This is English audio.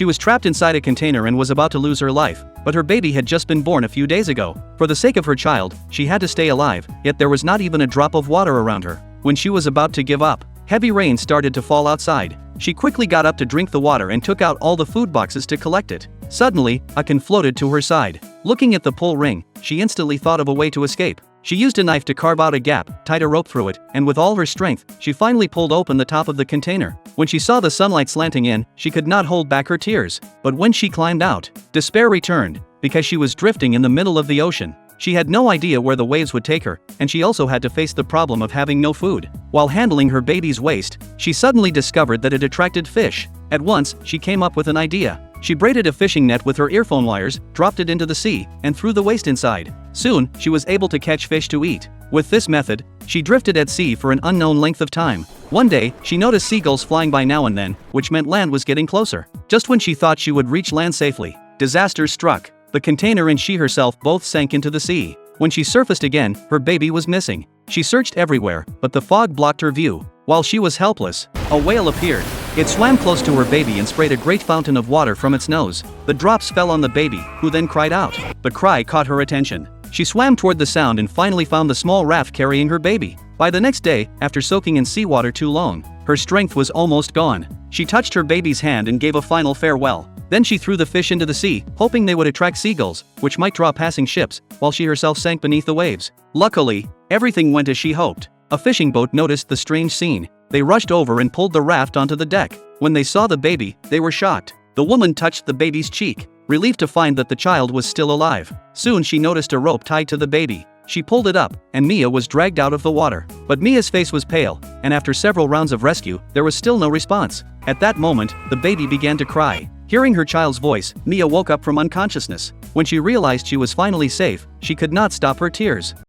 She was trapped inside a container and was about to lose her life, but her baby had just been born a few days ago. For the sake of her child, she had to stay alive, yet there was not even a drop of water around her. When she was about to give up, heavy rain started to fall outside. She quickly got up to drink the water and took out all the food boxes to collect it. Suddenly, a can floated to her side. Looking at the pull ring, she instantly thought of a way to escape. She used a knife to carve out a gap, tied a rope through it, and with all her strength, she finally pulled open the top of the container. When she saw the sunlight slanting in, she could not hold back her tears. But when she climbed out, despair returned, because she was drifting in the middle of the ocean. She had no idea where the waves would take her, and she also had to face the problem of having no food. While handling her baby's waste, she suddenly discovered that it attracted fish. At once, she came up with an idea. She braided a fishing net with her earphone wires, dropped it into the sea, and threw the waste inside. Soon, she was able to catch fish to eat. With this method, she drifted at sea for an unknown length of time. One day, she noticed seagulls flying by now and then, which meant land was getting closer. Just when she thought she would reach land safely, disaster struck. The container and she herself both sank into the sea. When she surfaced again, her baby was missing. She searched everywhere, but the fog blocked her view. While she was helpless, a whale appeared. It swam close to her baby and sprayed a great fountain of water from its nose. The drops fell on the baby, who then cried out. The cry caught her attention. She swam toward the sound and finally found the small raft carrying her baby. By the next day, after soaking in seawater too long, her strength was almost gone. She touched her baby's hand and gave a final farewell. Then she threw the fish into the sea, hoping they would attract seagulls, which might draw passing ships, while she herself sank beneath the waves. Luckily, everything went as she hoped. A fishing boat noticed the strange scene. They rushed over and pulled the raft onto the deck. When they saw the baby, they were shocked. The woman touched the baby's cheek, relieved to find that the child was still alive. Soon she noticed a rope tied to the baby. She pulled it up, and Mia was dragged out of the water. But Mia's face was pale, and after several rounds of rescue, there was still no response. At that moment, the baby began to cry. Hearing her child's voice, Mia woke up from unconsciousness. When she realized she was finally safe, she could not stop her tears.